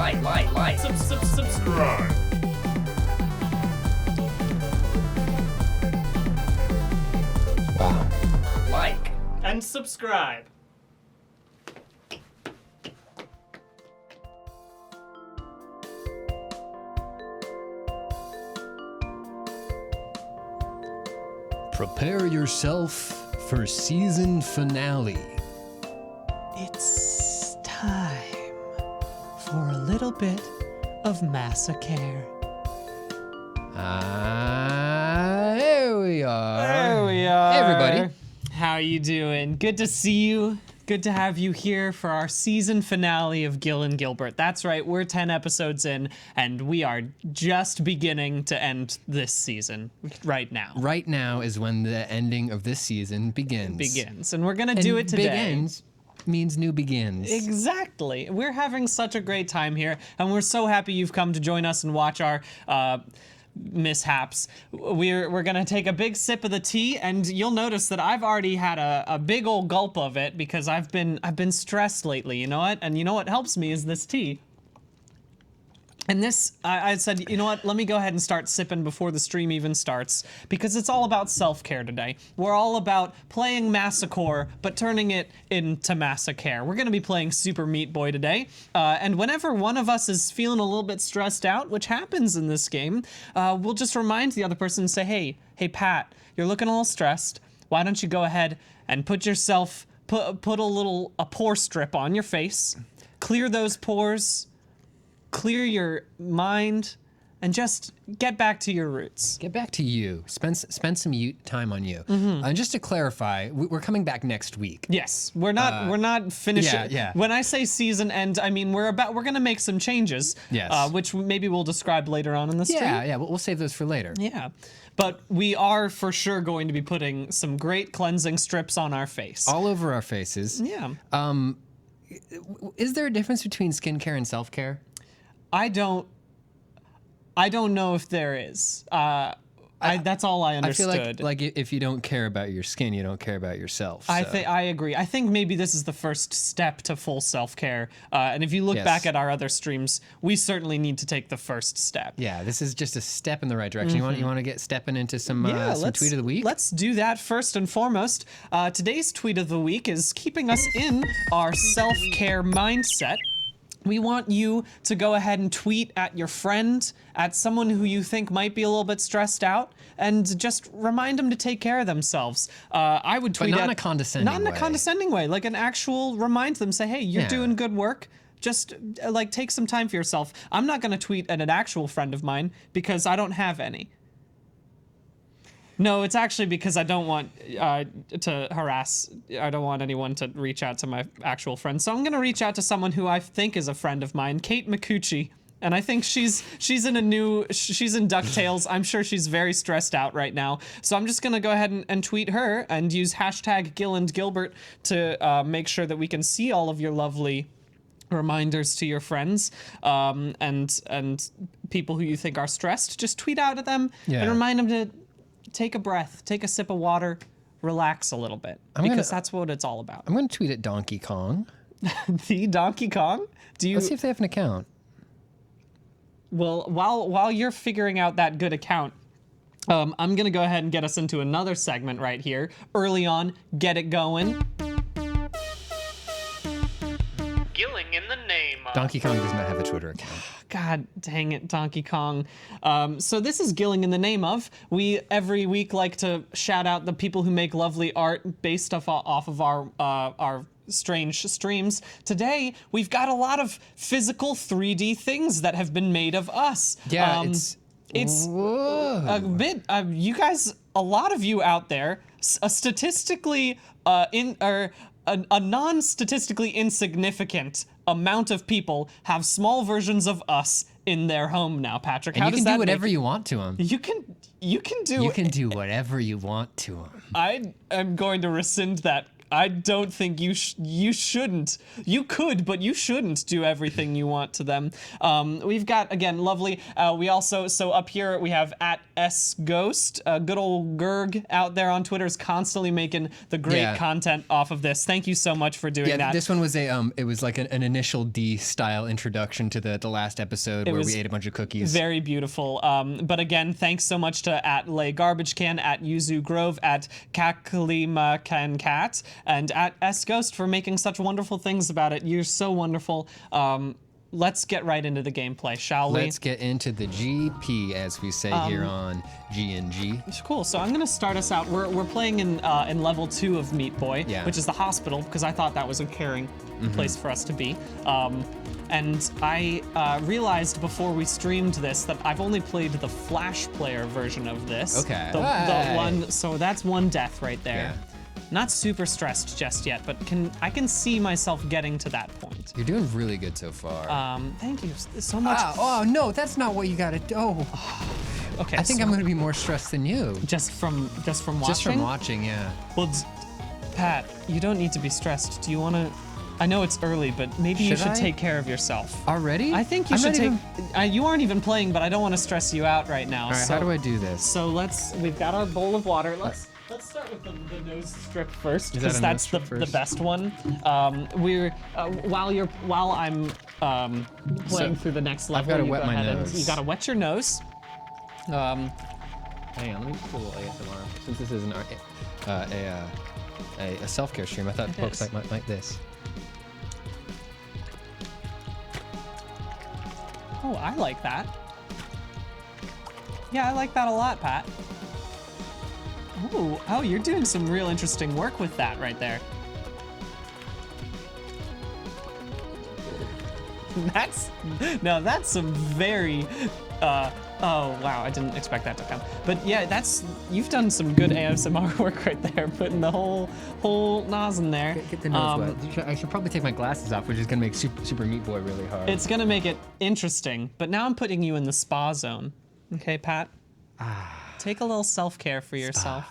Subscribe. Wow. Like and subscribe. Prepare yourself for season finale. It's time for a little bit of massacre. Here we are. There we are. Hey, everybody. How you doing? Good to see you. Good to have you here for our season finale of Gill and Gilbert. That's right, we're 10 episodes in, and we are just beginning to end this season right now. Right now is when the ending of this season begins. And we're gonna do it today. Begins means new begins. Exactly. We're having such a great time here, and we're so happy you've come to join us and watch our mishaps. We're gonna take a big sip of the tea, and you'll notice that I've already had a big old gulp of it because I've been stressed lately. You know what? And you know what helps me is this tea. And this, I said, you know what, let me go ahead and start sipping before the stream even starts, because it's all about self-care today. We're all about playing Massacre, but turning it into Massacre. We're gonna be playing Super Meat Boy today, and whenever one of us is feeling a little bit stressed out, which happens in this game, we'll just remind the other person and say, hey Pat, you're looking a little stressed. Why don't you go ahead and put a pore strip on your face, clear those pores, clear your mind, and just get back to your roots. Get back to you. Spend some time on you. And just to clarify, we're coming back next week. Yes, we're not finishing. Yeah. When I say season end, I mean we're gonna make some changes. Yes. Which maybe we'll describe later on in the stream. Yeah. We'll save those for later. Yeah. But we are for sure going to be putting some great cleansing strips on our face. All over our faces. Yeah. Is there a difference between skincare and self-care? I don't know if there is. That's all I understood. I feel like if you don't care about your skin, you don't care about yourself. So. I agree. I think maybe this is the first step to full self-care. And if you look back at our other streams, we certainly need to take the first step. Yeah, this is just a step in the right direction. You want to get stepping into some tweet of the week? Let's do that first and foremost. Today's tweet of the week is keeping us in our self-care mindset. We want you to go ahead and tweet at your friend, at someone who you think might be a little bit stressed out, and just remind them to take care of themselves. I would tweet but not in a condescending way. Not in a condescending way, like an actual remind them, say, hey, you're doing good work. Just take some time for yourself. I'm not gonna tweet at an actual friend of mine because I don't have any. No, it's actually because I don't want to harass. I don't want anyone to reach out to my actual friends. So I'm gonna reach out to someone who I think is a friend of mine, Kate McCucci, and I think she's in DuckTales. I'm sure she's very stressed out right now. So I'm just gonna go ahead and tweet her and use hashtag Gill and Gilbert to make sure that we can see all of your lovely reminders to your friends and people who you think are stressed. Just tweet out at them and remind them to take a breath, take a sip of water, relax a little bit, because that's what it's all about. I'm going to tweet at Donkey Kong. The Donkey Kong? Let's see if they have an account. Well, while you're figuring out that good account, I'm going to go ahead and get us into another segment right here. Early on, get it going. Gilling in the name of... Donkey Kong does not have a Twitter account. God dang it, Donkey Kong. So this is Gilling in the name of. We every week like to shout out the people who make lovely art based off of our strange streams. Today, we've got a lot of physical 3D things that have been made of us. Yeah, it's a bit, you guys, a lot of you out there, statistically, a non-statistically insignificant amount of people have small versions of us in their home now, Patrick. And how you does can that do whatever make you want to them. You can do whatever you want to them. I am going to rescind that I don't think you shouldn't. You could, but you shouldn't do everything you want to them. We've got, again, lovely. We also, so up here we have @sghost. Good old Gerg out there on Twitter is constantly making the great content off of this. Thank you so much for doing that. This one was it was like an initial D-style introduction to the last episode where we ate a bunch of cookies. Very beautiful. But again, thanks so much to @LayGarbageCan, @YuzuGrove, @KakalimaCanCat, and @sghost for making such wonderful things about it. You're so wonderful. Let's get right into the gameplay, shall we? Let's get into the GP, as we say here on GNG. Cool. So I'm gonna start us out. We're playing in level 2 of Meat Boy, which is the hospital, because I thought that was a caring place for us to be. And I realized before we streamed this that I've only played the Flash player version of this. Okay. The one. So that's one death right there. Yeah. Not super stressed just yet, but I can see myself getting to that point. You're doing really good so far. Thank you so much. Oh no, that's not what you gotta do. Oh. Okay. I think I'm gonna be more stressed than you. Just from watching. Just from watching, yeah. Well, Pat, you don't need to be stressed. Do you want to? I know it's early, but maybe you should take care of yourself. Already? I think you should take. You aren't even playing, but I don't want to stress you out right now. All right, so, how do I do this? So we've got our bowl of water. Let's start with the nose strip first, because that's the best one. While I'm playing through the next level, I've got to wet my nose. You gotta wet your nose. Hang on, let me do a little ASMR. Since this is a self-care stream, I thought folks might like this. Oh, I like that. Yeah, I like that a lot, Pat. Ooh, oh, you're doing some real interesting work with that right there. That's some very, oh wow, I didn't expect that to come. But yeah, you've done some good ASMR work right there, putting the whole nose in there. Get the nose wet. I should probably take my glasses off, which is gonna make Super Meat Boy really hard. It's gonna make it interesting, but now I'm putting you in the spa zone. Okay, Pat? Take a little self-care for yourself.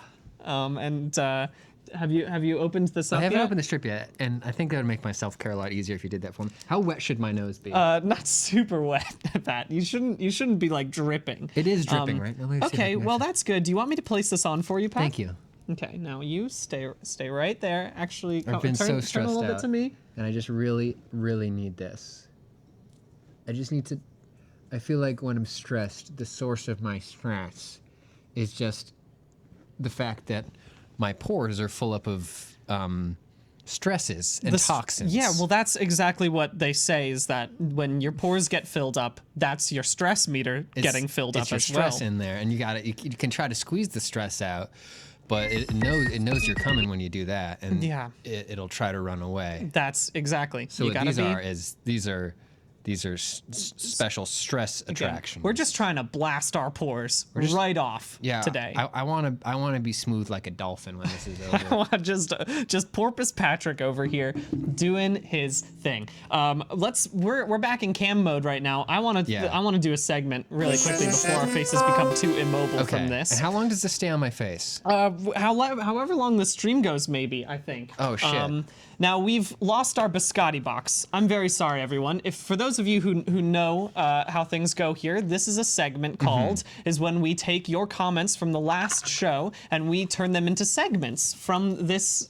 Have you opened this up yet? I haven't opened the strip yet, and I think that would make my self-care a lot easier if you did that for me. How wet should my nose be? Not super wet, Pat. You shouldn't be like dripping. It is dripping, right? Okay, well that's good. Do you want me to place this on for you, Pat? Thank you. Okay, now you stay right there. Actually, I've been so stressed turn a little bit to me. And I just really, really need this. I just need to. I feel like when I'm stressed, the source of my stress is just the fact that my pores are full up of stresses and toxins. Yeah, well, that's exactly what they say, is that when your pores get filled up, that's your stress meter getting filled up as well. It's your stress in there, and you can try to squeeze the stress out, but it knows you're coming when you do that, and it'll try to run away. That's exactly. So what these are special stress attractions. We're just trying to blast our pores right off today. I want to be smooth like a dolphin when this is over. I want just Porpoise Patrick over here doing his thing. We're back in cam mode right now. I want to do a segment really quickly before our faces become too immobile from this. And how long does this stay on my face? However long the stream goes, maybe, I think. Oh shit. Now, we've lost our biscotti box. I'm very sorry, everyone. For those of you who know how things go here, this is a segment called, is when we take your comments from the last show and we turn them into segments from this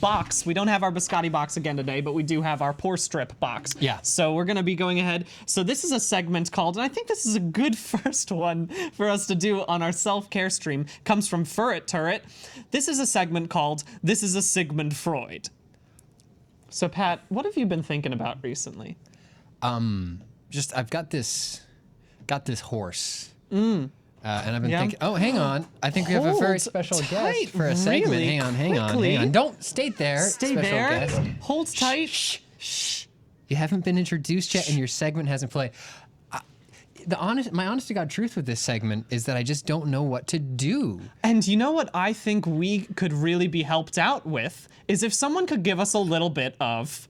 box. We don't have our biscotti box again today, but we do have our pore strip box. Yeah. So we're gonna be going ahead. So this is a segment called, and I think this is a good first one for us to do on our self-care stream, comes from Furret Turret. This is a segment called, This is a Sigmund Freud. So Pat, what have you been thinking about recently? I've got this horse. And I've been thinking, oh, hang on. I think we have a very special guest for a segment. Really hang on. Don't stay there. Stay there. Guest. Hold tight. Shh. You haven't been introduced yet, and your segment hasn't played. My honest to God truth with this segment is that I just don't know what to do. And you know what I think we could really be helped out with is if someone could give us a little bit of.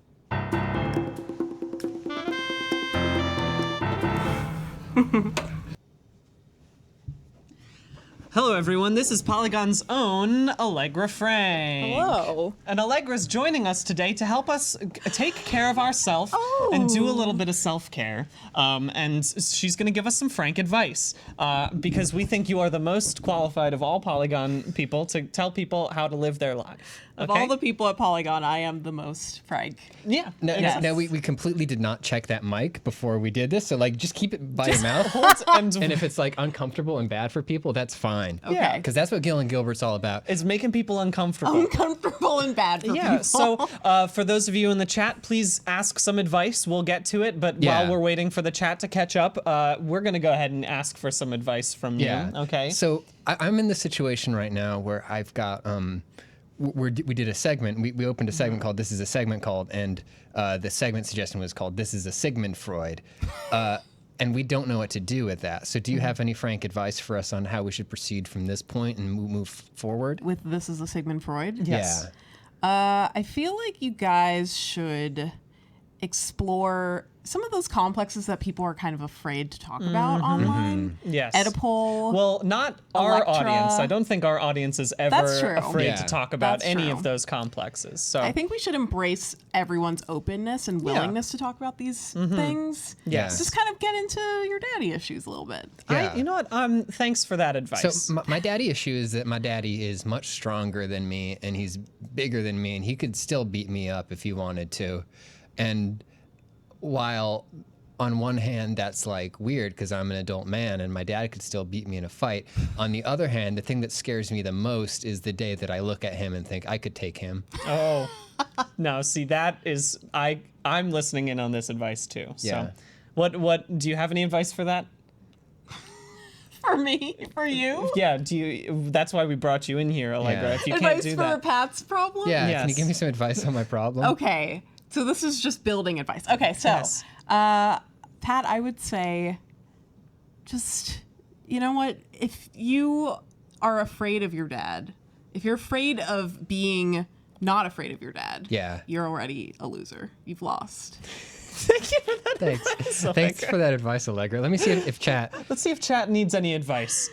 Hello, everyone. This is Polygon's own Allegra Frey. Hello. And Allegra's joining us today to help us take care of ourselves and do a little bit of self-care. And she's going to give us some frank advice because we think you are the most qualified of all Polygon people to tell people how to live their life. Of Okay? all the people at Polygon, I am the most frank. Yeah. No, we completely did not check that mic before we did this. So like, just keep it by your mouth. And And if it's like uncomfortable and bad for people, that's fine. Okay. Because that's what Gill and Gilbert's all about. it's making people uncomfortable. Uncomfortable and bad for Yeah, people. so for those of you in the chat, please ask some advice. We'll get to it, but Yeah. while we're waiting for the chat to catch up, we're going to go ahead and ask for some advice from you. Okay? So I'm in the situation right now where I've got we did a segment. We opened a segment called "This is a segment called," and the segment suggestion was called "This is a Sigmund Freud," and we don't know what to do with that. So do you have any frank advice for us on how we should proceed from this point and move forward? With This is a Sigmund Freud? Yes. I feel like you guys should explore some of those complexes that people are kind of afraid to talk about online. Yes. Oedipal. Well, not our Electra. audience. I don't think our audience is ever That's true. afraid Yeah. to talk about That's any true. of those complexes. So I think we should embrace everyone's openness and willingness to talk about these things. Yes. Just kind of get into your daddy issues a little bit. Yeah. you know what? Thanks for that advice. So my daddy issue is that my daddy is much stronger than me, and he's bigger than me, and he could still beat me up if he wanted to. And while on one hand that's like weird because I'm an adult man and my dad could still beat me in a fight, on the other hand, the thing that scares me the most is the day that I look at him and think I could take him. Oh, no, see, that is, I'm listening in on this advice too. So Yeah. what, do you have any advice for that? For me? For you? Yeah, that's why we brought you in here, Allegra. Yeah. If you can't Advice do for that. Pat's problem? Yeah, Yes. can you give me some advice on my problem? Okay, so this is just building advice. Okay, so Yes. Pat, I would say just, you know what? If you are afraid of your dad, if you're afraid of being not afraid of your dad, Yeah. you're already a loser. You've lost. Thank you for that Thanks. advice, Thanks Allegra. for that advice, Allegra. Let me see if chat. Let's see if chat needs any advice.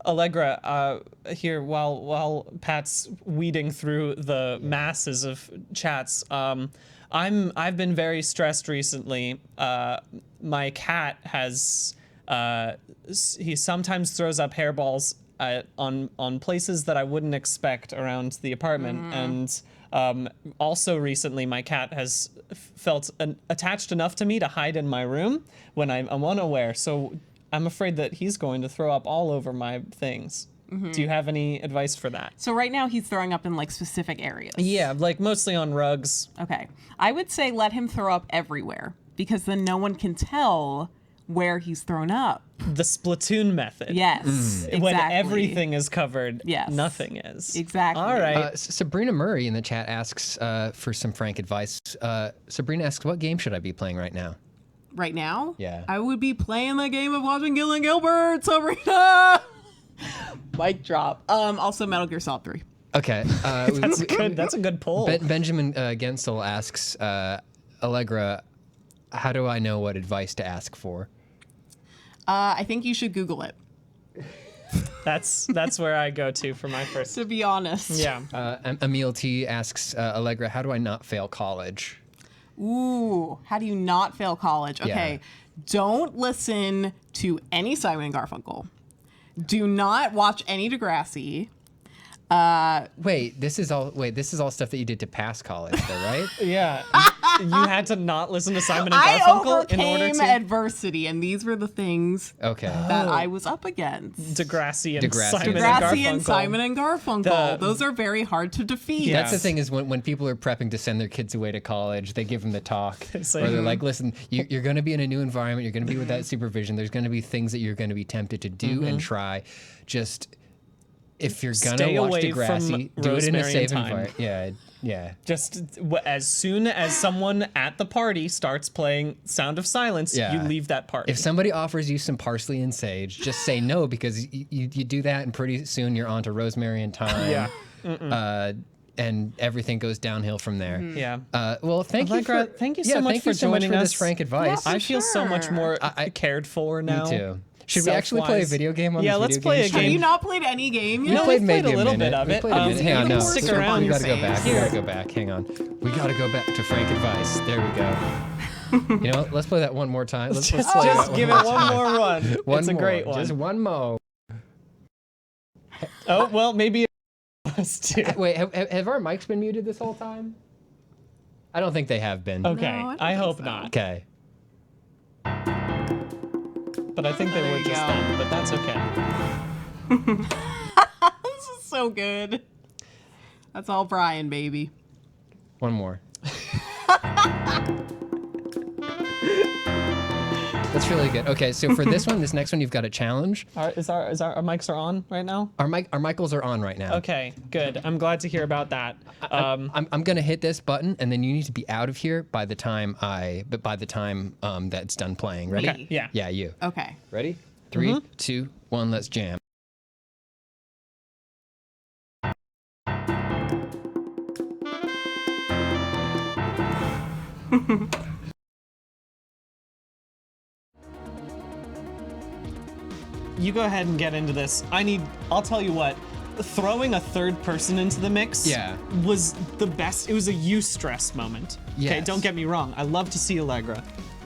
Allegra, here while Pat's weeding through the masses of chats, I've been very stressed recently. My cat has he sometimes throws up hairballs on places that I wouldn't expect around the apartment, and also recently my cat has felt attached enough to me to hide in my room when I'm unaware. So I'm afraid that he's going to throw up all over my things. Do you have any advice for that? So right now he's throwing up in like specific areas. Yeah, like mostly on rugs. Okay. I would say let him throw up everywhere because then no one can tell where he's thrown up. The Splatoon method. Yes. Exactly. When everything is covered, Yes. nothing is. Exactly. All right. Sabrina Murray in the chat asks for some frank advice. Sabrina asks, what game should I be playing right now? Right now, Yeah. I would be playing the game of watching Gill and Gilbert, Sabrina. Mic drop. Also Metal Gear Solid 3. Okay. That's good. That's a good poll. Benjamin Gensel asks, Allegra, how do I know what advice to ask for? I think you should Google it, That's where I go to for my first. to be honest. Yeah. Emil T asks, Allegra, how do I not fail college? Ooh, how do you not fail college? Okay, Yeah. Don't listen to any Simon and Garfunkel. Do not watch any Degrassi. Wait, this is all stuff that you did to pass college, though, right? Yeah. You had to not listen to Simon and I Garfunkel in order overcame to adversity, and these were the things Okay. that I was up against. Degrassi and Degrassi. Simon Degrassi and and Simon and Garfunkel. The- Those are very hard to defeat. Yeah. That's the thing is when people are prepping to send their kids away to college, they give them the talk. say, Or they're like, listen, you're going to be in a new environment. You're going to be with that supervision. There's going to be things that you're going to be tempted to do and try. Just if you're going to Stay watch away from Degrassi, do it in a Rosemary safe and Thyme. environment. Yeah, yeah. Just as soon as someone at the party starts playing Sound of Silence, Yeah. you leave that party. If somebody offers you some parsley and sage, just say no because you do that and pretty soon you're on to rosemary and thyme. Yeah. And everything goes downhill from there. Yeah. Well, thank Allegra, you for thank you so much thank for you so much joining for us. this frank advice. Yeah, I feel so much sure. more cared for now. Me too. Should we actually play a self-wise. video game on Yeah, this let's video play a game game. Have you not played any game yet? No, played we've played maybe a little minute. bit of We it. played a minute. Hang on, you no. can stick So around. We gotta go back. We Here. gotta go back. Hang on. We gotta go back to Frank Advice. There we go. You know what? Let's play that one more time. Let's play Just that give one it more one time. more run. One It's a more. great one. Just one more. Oh, well, maybe it was too. Wait, have our mics been muted this whole time? I don't think they have been. Okay, No, I don't I think hope so. not. Okay. But I think they There were you just go. then, but that's okay. This is so good. That's all Brian, baby. One more. That's really good. Okay, so for this one, this next one, you've got a challenge. Our mics are on right now? Our Michaels are on right now. Okay, good. I'm glad to hear about that. I'm gonna hit this button, and then you need to be out of here by the time that's done playing. Ready? Okay, yeah. Yeah, you. Okay. Ready? 3, 2, 1. Let's jam. You go ahead and get into this. I'll tell you what, throwing a third person into the mix was the best. It was a eustress moment. Okay, Yes. don't get me wrong. I love to see Allegra.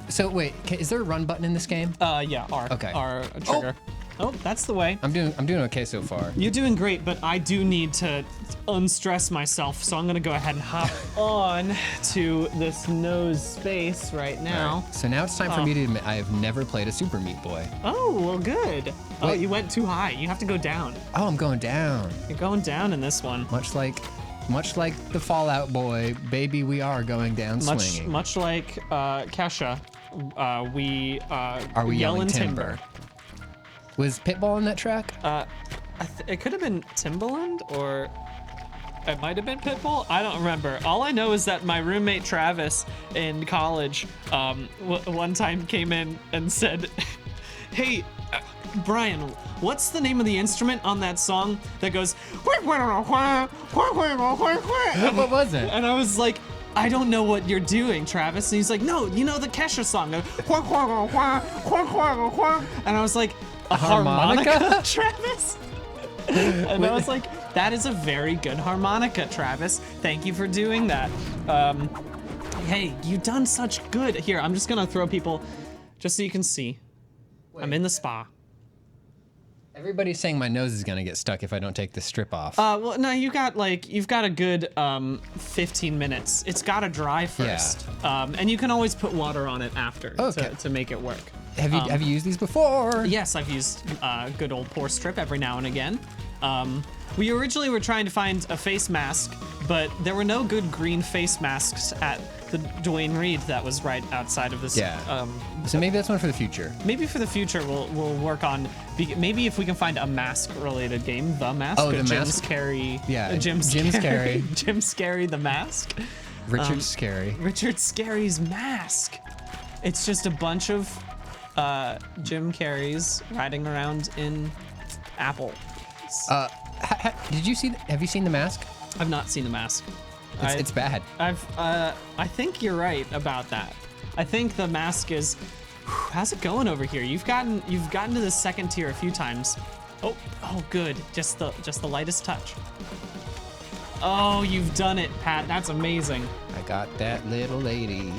So wait, is there a run button in this game? Yeah, R. Okay. R trigger. Oh, that's the way. I'm doing okay so far. You're doing great, but I do need to unstress myself, so I'm gonna go ahead and hop on to this nose space right now. So now it's time for me to admit I have never played a Super Meat Boy. Oh, well, good. Oh, Wait. you went too high. You have to go down. Oh, I'm going down. You're going down in this one. Much like the Fallout Boy, baby, we are going down swinging. Much like Kesha, we Are we yelling timber? Was Pitbull on that track? It could have been Timbaland, or it might have been Pitbull. I don't remember. All I know is that my roommate Travis in college one time came in and said, "Hey, Brian, what's the name of the instrument on that song that goes?" What was it? And I was like, "I don't know what you're doing, Travis." And he's like, "No, you know the Kesha song." And I was like, "A harmonica, Travis?" And I was like, "That is a very good harmonica, Travis. Thank you for doing that." Hey, you've done such good. Here, I'm just gonna throw people, just so you can see. I'm in the spa. Everybody's saying my nose is gonna get stuck if I don't take the strip off. Well, no, you've got a good 15 minutes. It's gotta dry first. And you can always put water on it after to make it work. Have you used these before? Yes, I've used good old pore strip every now and again. We originally were trying to find a face mask, but there were no good green face masks at the Dwayne Reed that was right outside of this. Yeah. So maybe that's one for the future. Maybe for the future we'll work on maybe if we can find a mask-related game, The Mask. Oh, the Jim Mask? Carrey. Yeah, Jim Jim Carrey. Jim Carrey, The Mask. Richard Scary. Richard Scarry's Mask. It's just a bunch of Jim Carreys riding around in Apple. Have you seen The Mask? I've not seen The Mask. It's bad. I think you're right about that. I think The Mask is. How's it going over here? You've gotten to the second tier a few times. Oh, good. Just the lightest touch. Oh, you've done it, Pat. That's amazing. I got that little lady.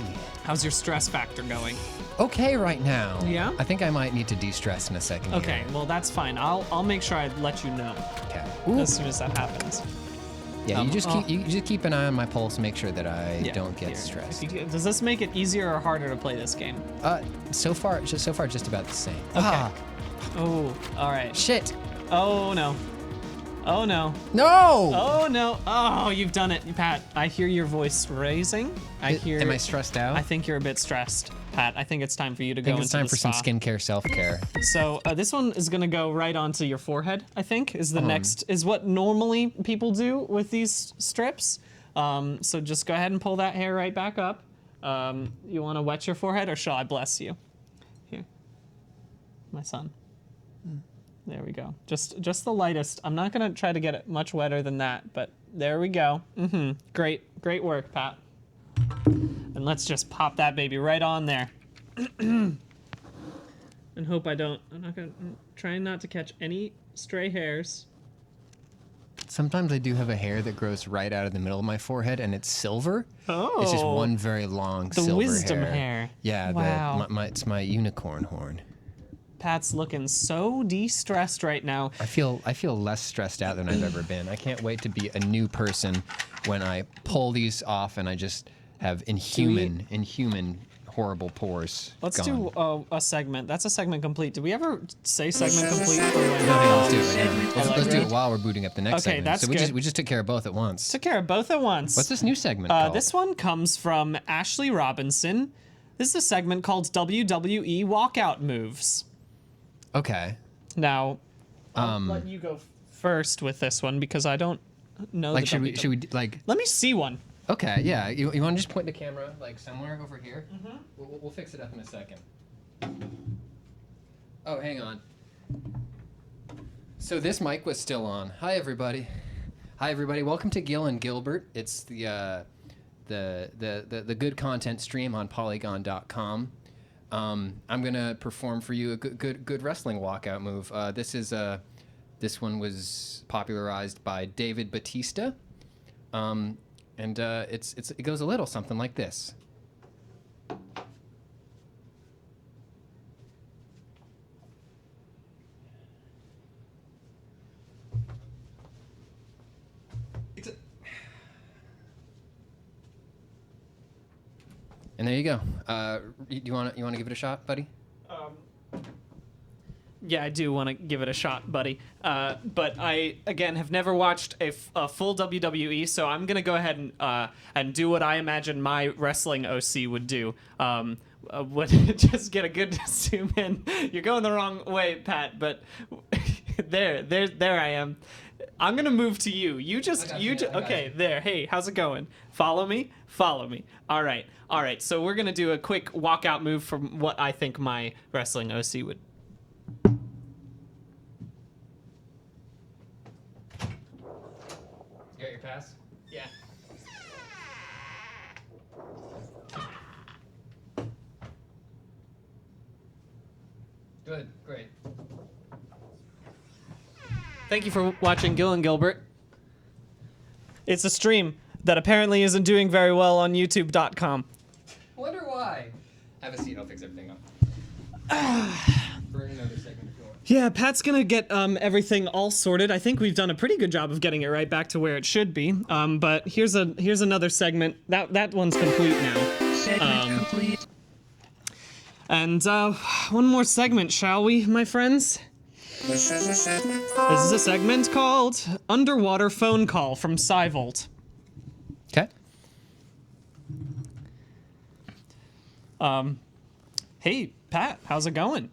How's your stress factor going? Okay, right now. Yeah? I think I might need to de-stress in a second. Okay, here. well that's fine. I'll make sure I let you know Okay. as soon as that happens. Yeah, you just keep an eye on my pulse, make sure that I Yeah, don't get here. stressed. Does this make it easier or harder to play this game? So far just about the same. Okay. Ah, Oh, all right. shit. Oh no. Oh no. No. Oh no. Oh, you've done it, Pat. I hear your voice raising. Am I stressed out? I think you're a bit stressed, Pat. I think it's time for you to I go think into it's time the for some spa. skincare, self-care. So this one is gonna go right onto your forehead. I think is what normally people do with these strips. So just go ahead and pull that hair right back up. You want to wet your forehead, or shall I bless you? Here, my son. There we go. Just the lightest. I'm not gonna try to get it much wetter than that, but there we go. Great work, Pat. And let's just pop that baby right on there. and hope I'm trying not to catch any stray hairs. Sometimes I do have a hair that grows right out of the middle of my forehead, and it's silver. Oh. It's just one very long The silver wisdom hair. Yeah, Wow. it's my unicorn horn. Pat's looking so de-stressed right now. I feel less stressed out than I've ever been. I can't wait to be a new person when I pull these off and I just have inhuman horrible pores. Let's gone. do a segment. That's a segment complete. Did we ever say segment complete? For when, No, hey, let's do it right now. Let's do it while we're booting up the next Okay, segment. that's so good. we just took care of both at once. Took care of both at once. What's this new segment called? This one comes from Ashley Robinson. This is a segment called WWE Walkout Moves. Okay. Now, I'll let you go first with this one because I don't know. Like, the should we like? Let me see one. Okay, yeah. You want to just point the camera like somewhere over here? Mm-hmm. We'll fix it up in a second. Oh, hang on. So this mic was still on. Hi, everybody. Hi, everybody. Welcome to Gill and Gilbert. It's the good content stream on Polygon.com. I'm gonna perform for you a good wrestling walkout move. This one was popularized by David Batista, and it goes a little something like this. And there you go. You want to give it a shot, buddy? Yeah, I do want to give it a shot, buddy. But I, again, have never watched a full WWE, so I'm going to go ahead and do what I imagine my wrestling OC would do. Would just get a good zoom in. You're going the wrong way, Pat, but there I am. I'm going to move to you. Okay, there. Hey, how's it going? Follow me? Follow me. All right. So we're going to do a quick walkout move from what I think my wrestling OC would. You got your pass? Yeah. Good, great. Thank you for watching Gill and Gilbert. It's a stream that apparently isn't doing very well on YouTube.com. Wonder why. Have a seat. I'll fix everything up. We're in another segment if you want. Yeah, Pat's gonna get everything all sorted. I think we've done a pretty good job of getting it right back to where it should be. But here's another segment. That one's complete now. Segment complete. And one more segment, shall we, my friends? This is a segment called Underwater Phone Call from Cyvolt. Okay. Hey, Pat, how's it going?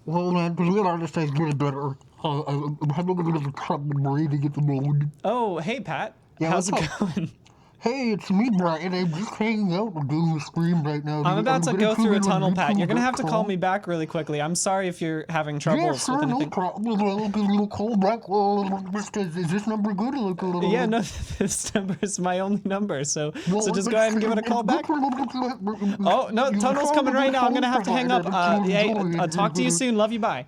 Well, man, to be honest, I get better. I'm having a bit of trouble breathing at the moment. Oh, hey, Pat. Yeah, how's it what's up? going? Hey, it's me, Brian. I'm just hanging out and doing the stream right now. I'm about to gonna go tune through a in on tunnel, Pat. You're gonna have to call YouTube.com. me back really quickly. I'm sorry if you're having Yeah, troubles sure, with no anything. problem. I'll give you a call back. Is this number good? Yeah, no, this number is my only number, so Well, just go ahead and give it a call back. Oh, Oh, no, tunnel's coming right now. I'm gonna have to hang up. Hey, talk to you soon. Love you, bye.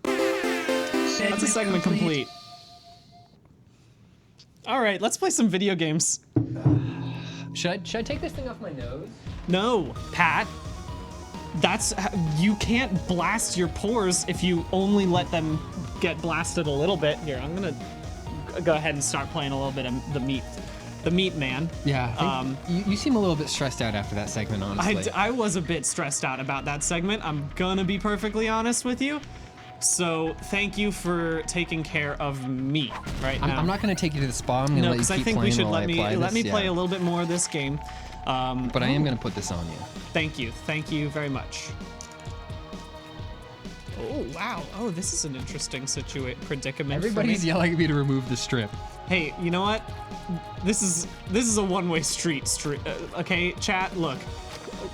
That's a segment complete. All right, let's play some video games. Should I take this thing off my nose? No, Pat. You can't blast your pores if you only let them get blasted a little bit. Here, I'm gonna go ahead and start playing a little bit of the meat man. Yeah. You seem a little bit stressed out after that segment, honestly. I was a bit stressed out about that segment. I'm gonna be perfectly honest with you. So thank you for taking care of me right now. I'm not going to take you to the spa. I'm going to No, let you because keep I think playing we should while let I me apply let me this, play yeah. a little bit more of this game. But I am going to put this on you. Thank you very much. Oh wow! Oh, this is an interesting predicament. Everybody's for me. yelling at me to remove the strip. Hey, you know what? This is a one-way street. Okay, chat. Look,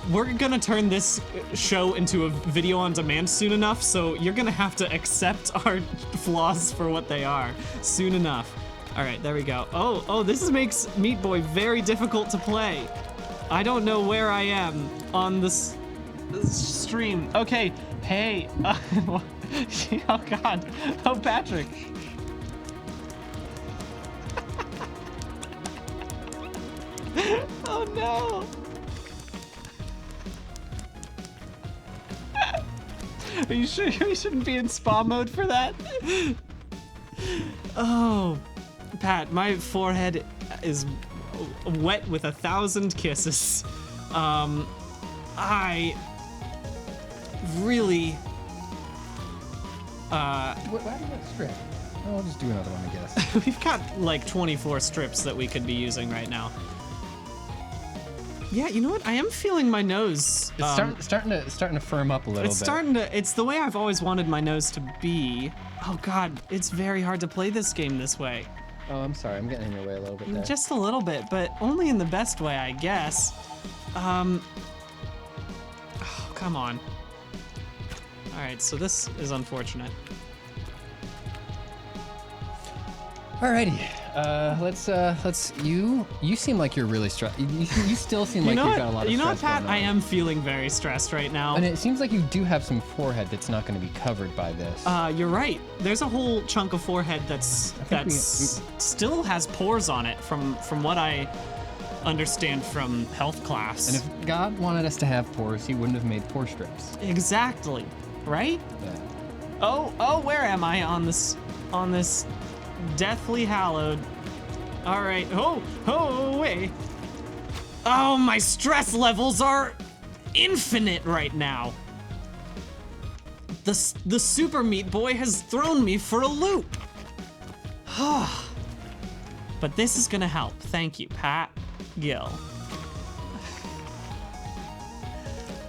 we're gonna turn this show into a video on demand soon enough, so you're gonna have to accept our flaws for what they are soon enough. All right, there we go. Oh, this makes Meat Boy very difficult to play. I don't know where I am on this stream. Okay, hey. Oh God. Oh, Patrick. Oh no. Are you sure we shouldn't be in spa mode for that? Oh, Pat, my forehead is wet with 1,000 kisses. I really. Why do you have strip? Oh, I'll just do another one, I guess. We've got like 24 strips that we could be using right now. Yeah, you know what? I am feeling my nose. It's starting to firm up a little bit. It's starting to. It's the way I've always wanted my nose to be. Oh God, it's very hard to play this game this way. Oh, I'm sorry. I'm getting in your way a little bit there. Just a little bit, but only in the best way, I guess. Oh, come on. All right, so this is unfortunate. Alrighty. You seem like you're really stressed. You still seem like you've got a lot of stress. You know what, Pat? going on. I am feeling very stressed right now. And it seems like you do have some forehead that's not going to be covered by this. You're right. There's a whole chunk of forehead that's still has pores on it from what I understand from health class. And if God wanted us to have pores, he wouldn't have made pore strips. Exactly. Right? Yeah. Oh, where am I on this deathly hallowed? All right. Oh, wait. Oh, my stress levels are infinite right now. The Super Meat Boy has thrown me for a loop. But this is gonna help. Thank you, Pat Gill.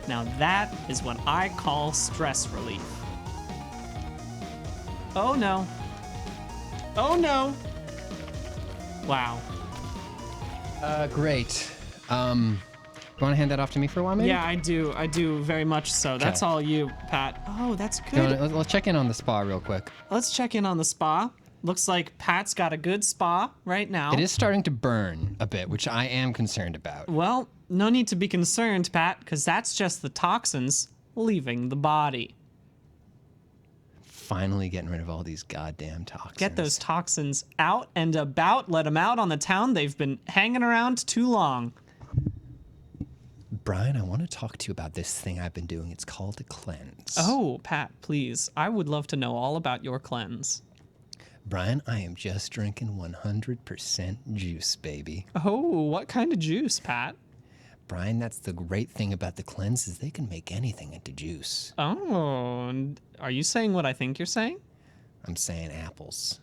Now that is what I call stress relief. Oh no. Oh no. Wow. Great. You want to hand that off to me for a while, maybe? Yeah, I do very much so. That's all you, Pat. Oh, that's good. Let's check in on the spa real quick. Let's check in on the spa. Looks like Pat's got a good spa right now. It is starting to burn a bit, which I am concerned about. Well, no need to be concerned, Pat, because that's just the toxins leaving the body. Finally getting rid of all these goddamn toxins. Get those toxins out and about. Let them out on the town. They've been hanging around too long. Brian, I want to talk to you about this thing I've been doing. It's called a cleanse. Oh, Pat, please. I would love to know all about your cleanse. Brian, I am just drinking 100% juice, baby. Oh, what kind of juice, Pat? Brian, that's the great thing about the cleanse is they can make anything into juice. Oh, and are you saying what I think you're saying? I'm saying apples.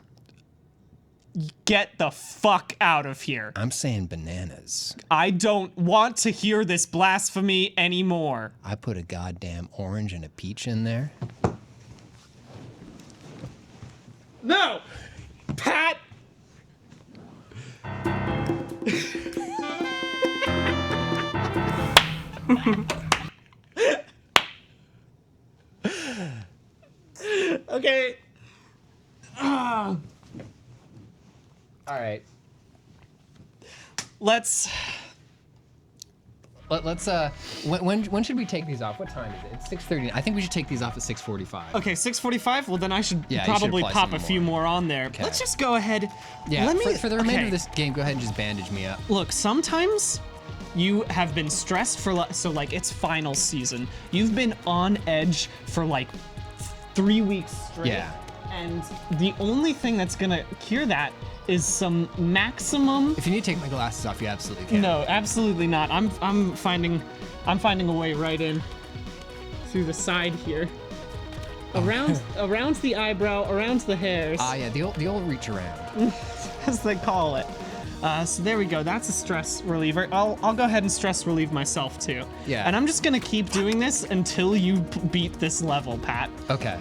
Get the fuck out of here. I'm saying bananas. I don't want to hear this blasphemy anymore. I put a goddamn orange and a peach in there. No! Pat! Okay. All right. Let's when should we take these off? What time is it? It's 6:30. I think we should take these off at 6:45. Okay, 6:45. Well, then I should Yeah, you should probably apply pop some a few more on there. Okay. Let's just go ahead. Yeah. Let me For the remainder okay. of this game, go ahead and just bandage me up. Look, sometimes you have been stressed for like it's final season. You've been on edge for like 3 weeks straight. Yeah. And the only thing that's gonna cure that is some maximum. If you need to take my glasses off, you absolutely can. No, absolutely not. I'm finding a way right in through the side here. Around the eyebrow, around the hairs. Yeah, the old reach around. As they call it. So there we go. That's a stress reliever. I'll go ahead and stress relieve myself too. Yeah. And I'm just gonna keep doing this until you beat this level, Pat. Okay.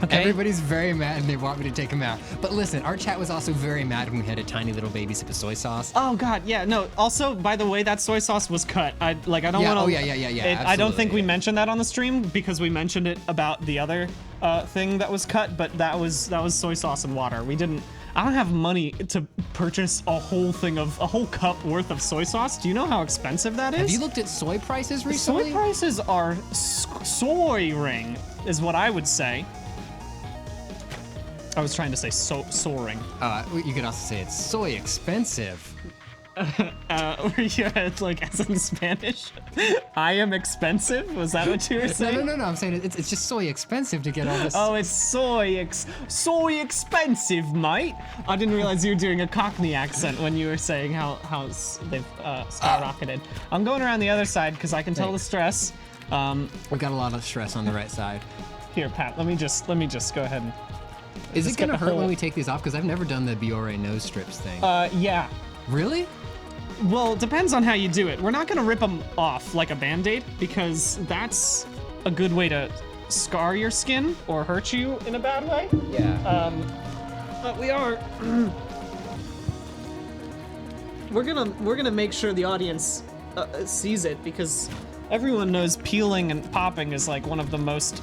Okay. Everybody's very mad and they want me to take them out. But listen, our chat was also very mad when we had a tiny little baby sip of soy sauce. Oh God, yeah. No. Also, by the way, that soy sauce was cut. I don't Yeah, want to. oh, yeah. I don't think Absolutely. we mentioned that on the stream because we mentioned it about the other thing that was cut, but that was soy sauce and water. We didn't. I don't have money to purchase a whole cup worth of soy sauce. Do you know how expensive that is? Have you looked at soy prices recently? Soy prices are soaring, is what I would say. I was trying to say soaring. You could also say it's soy expensive. Yeah, it's like as in Spanish. I am expensive. Was that what you were saying? No. I'm saying it's just soy expensive to get all this. Oh, it's soy expensive, mate. I didn't realize you were doing a Cockney accent when you were saying how they've skyrocketed. I'm going around the other side because I can tell the stress. We've got a lot of stress on the right side. Here, Pat. Let me just go ahead and. Is Just it gonna get the hurt whole- when we take these off? Because I've never done the Biore nose strips thing. Yeah. Really? Well, it depends on how you do it. We're not gonna rip them off like a Band-Aid because that's a good way to scar your skin or hurt you in a bad way. Yeah. But we are. We're gonna make sure the audience sees it because everyone knows peeling and popping is like one of the most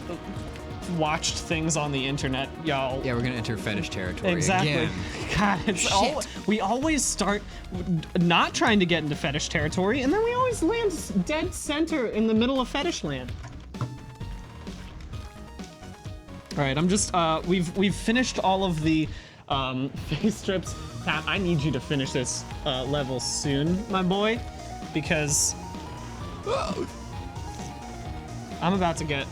watched things on the internet, y'all. Yeah, we're gonna enter fetish territory Exactly. again. God, we always start not trying to get into fetish territory, and then we always land dead center in the middle of fetish land. All right, I'm just we've finished all of the face strips. Pat, I need you to finish this level soon, my boy, because I'm about to get.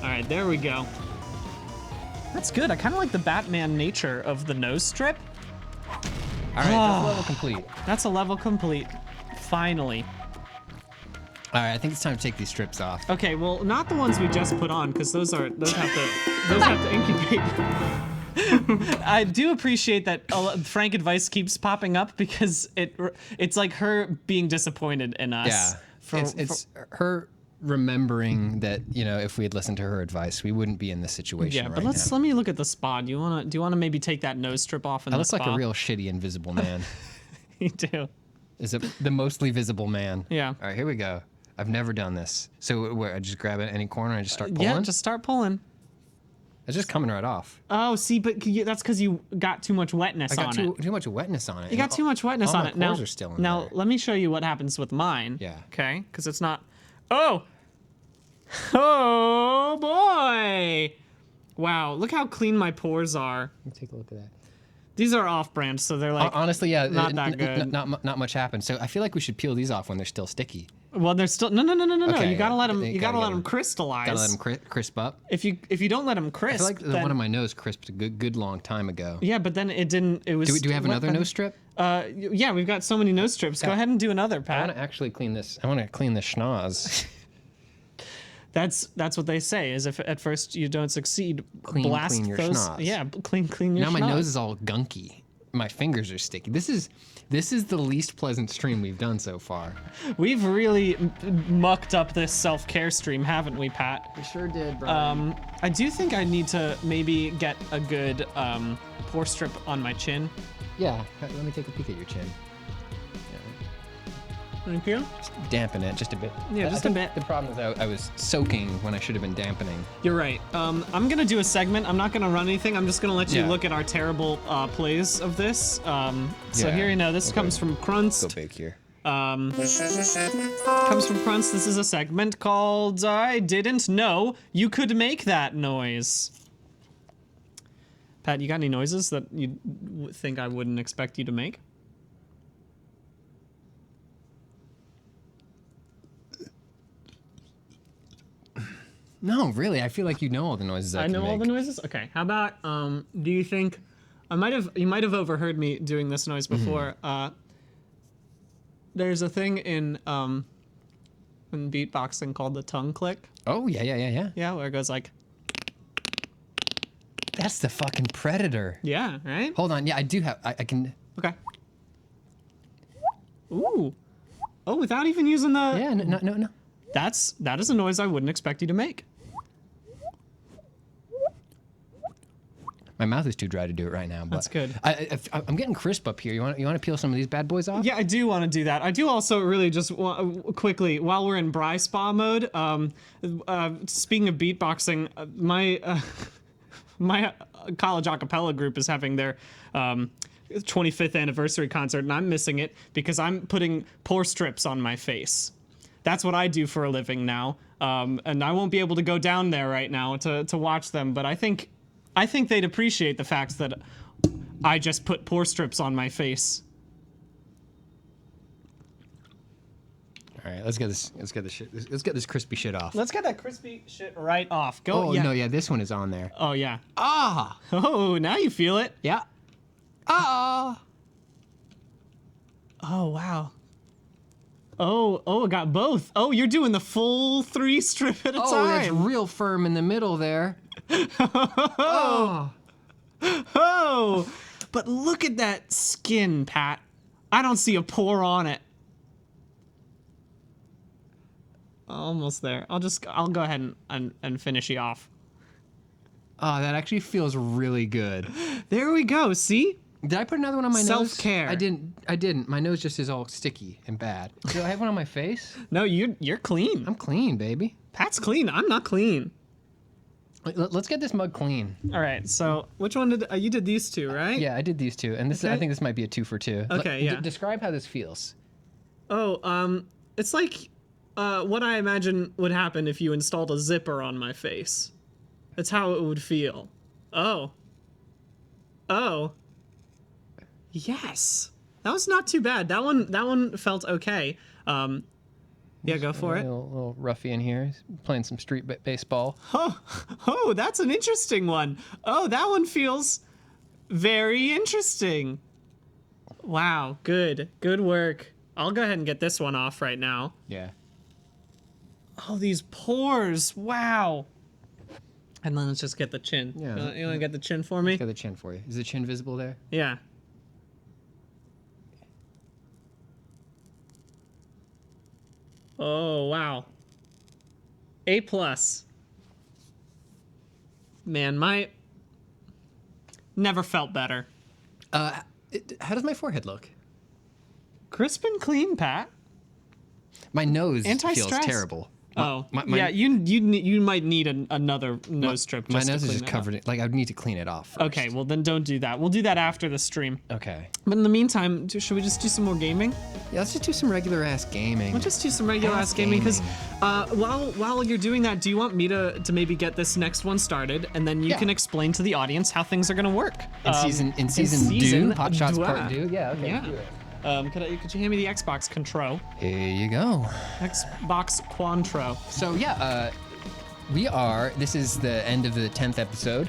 All right, there we go. That's good. I kind of like the Batman nature of the nose strip. All right, that's level complete. That's a level complete. Finally. All right, I think it's time to take these strips off. Okay, well, not the ones we just put on, because those have to incubate. I do appreciate that Frank advice keeps popping up because it's like her being disappointed in us. Yeah. It's her remembering that, you know, if we had listened to her advice, we wouldn't be in this situation Yeah, right but now. let me look at the spot. Do you wanna maybe take that nose strip off in I the look spot? like a real shitty invisible man. You do. Is it the mostly visible man? Yeah. All right, here we go. I've never done this. So where I just grab it at any corner and I just start pulling? Yeah, just start pulling. It's just coming right off. Oh, see, but that's because you got too much wetness I on got it. too much wetness on it. You got too much wetness all on my it. Now, pores are still in now there. let me show you what happens with mine. Yeah. Okay, because it's not. Oh. Oh boy. Wow, look how clean my pores are. Let me take a look at that. These are off-brand, so they're like. Honestly, yeah, not that good. Not much happened. So I feel like we should peel these off when they're still sticky. Well, they're still no. Okay, You gotta let them. you You gotta gotta let get 'em- them crystallize. Gotta let them crisp up. If you don't let them crisp, I feel like the then, one on my nose crisped a good long time ago. yeah, but then it didn't. It was. Do we have wet another then. nose strip? Yeah, we've got so many nose strips. Go Yeah. ahead and do another, I Pat. want to actually clean this. I want to clean the schnoz. That's what they say. Is if at first you don't succeed, Clean your those. schnoz. Yeah, clean your. Now my schnoz. nose is all gunky. My fingers are sticky. This is the least pleasant stream we've done so far. We've really mucked up this self-care stream, haven't we, Pat? We sure did, Brian. I do think I need to maybe get a good pore strip on my chin. Yeah, let me take a peek at your chin. Thank you. Just dampen it just a bit. Yeah, I just a think bit. The problem is I was soaking when I should have been dampening. You're right. I'm gonna do a segment. I'm not gonna run anything. I'm just gonna let you Yeah. look at our terrible plays of this. So Yeah. here you know, this Okay. comes from Crunst. big here. Comes from Crunst. This is a segment called I Didn't Know You Could Make That Noise. Pat, you got any noises that you think I wouldn't expect you to make? No, really. I feel like you know all the noises I I can know all make. the noises. Okay. How about do you think you might have overheard me doing this noise before? There's a thing in beatboxing called the tongue click. Oh, yeah. Yeah, where it goes like, That's the fucking predator. yeah, right? Hold on. Yeah, I do have. I can. Okay. Ooh. Oh, without even using the. Yeah, no. That is a noise I wouldn't expect you to make. My mouth is too dry to do it right now. But That's good. I'm getting crisp up here. You want to peel some of these bad boys off? Yeah, I do want to do that. I do also really just quickly, while we're in Bry Spa mode, speaking of beatboxing, my college a cappella group is having their 25th anniversary concert, and I'm missing it because I'm putting pore strips on my face. That's what I do for a living now, and I won't be able to go down there right now to watch them. But I think they'd appreciate the fact that I just put pore strips on my face. All right, let's get this crispy shit off. Let's get that crispy shit right off. Go. Oh yeah. no, yeah, this one is on there. Oh yeah. Ah, Oh, now you feel it. yeah. Ah. Oh wow. Oh, it got both. Oh, you're doing the full 3 strip at a Oh, that's time. real firm in the middle there. Oh. Oh, but look at that skin, Pat. I don't see a pore on it. Almost there. I'll go ahead and finish you off. Oh, that actually feels really good. There we go. See? Did I put another one on my nose? Self-care. I didn't. My nose just is all sticky and bad. Do I have one on my face? No, you're clean. I'm clean, baby. Pat's clean. I'm not clean. Let's get this mug clean. All right. So which one did you did these two, right? Yeah, I did these two, and this I Okay. think this might be a 2 for 2. Okay, yeah. Describe how this feels. Oh, it's like what I imagine would happen if you installed a zipper on my face. That's how it would feel. Oh. Yes. That was not too bad. That one felt okay. Yeah, go for A it. little ruffian here, he's playing some street baseball. Oh, that's an interesting one. Oh, that one feels very interesting. Wow, good work. I'll go ahead and get this one off right now. Yeah. Oh, these pores. Wow. And then let's just get the chin. Yeah. You want to get the chin for me? Got the chin for you. Is the chin visible there? Yeah. Oh, wow. A+. Man, never felt better. How does my forehead look? Crisp and clean, Pat. My nose feels Anti-stress. terrible. Oh, my- yeah. You might need another nose strip. My just to nose is clean just that covered. up. Like I would need to clean it off first. Okay, well then don't do that. We'll do that after the stream. Okay. But in the meantime, should we just do some more gaming? Yeah, let's just do some regular ass gaming. We'll just do some regular ass Ass gaming because gaming. while you're doing that, do you want me to maybe get this next one started and then you Yeah. can explain to the audience how things are gonna work in season two, Hot Shots Part 2. Yeah. Okay. Yeah. do it. Could you hand me the Xbox Control? Here you go. Xbox Quantro. So yeah, this is the end of the 10th episode.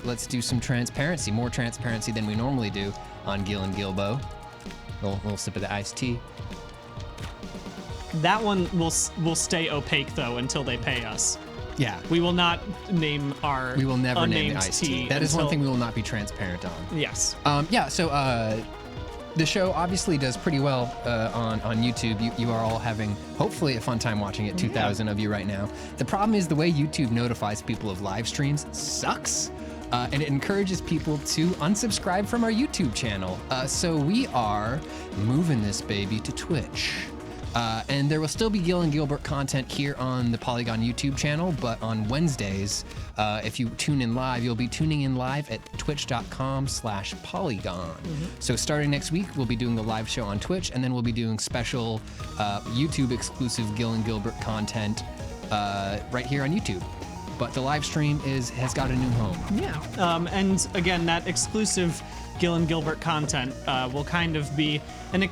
Let's do some transparency, more transparency than we normally do on Gill and Gilbo. Little sip of the iced tea. That one will stay opaque though until they pay us. Yeah. We will not name our We will never name unnamed the iced tea. That is one until- thing we will not be transparent on. Yes. The show obviously does pretty well on YouTube. You are all having, hopefully, a fun time watching it, 2,000 of you right now. The problem is the way YouTube notifies people of live streams sucks. And it encourages people to unsubscribe from our YouTube channel. So we are moving this baby to Twitch. And there will still be Gill and Gilbert content here on the Polygon YouTube channel, but on Wednesdays, if you tune in live, you'll be tuning in live at twitch.com/Polygon. So starting next week, we'll be doing the live show on Twitch, and then we'll be doing special YouTube exclusive Gill and Gilbert content right here on YouTube. But the live stream has got a new home. Yeah. And again, that exclusive Gill and Gilbert content will kind of be an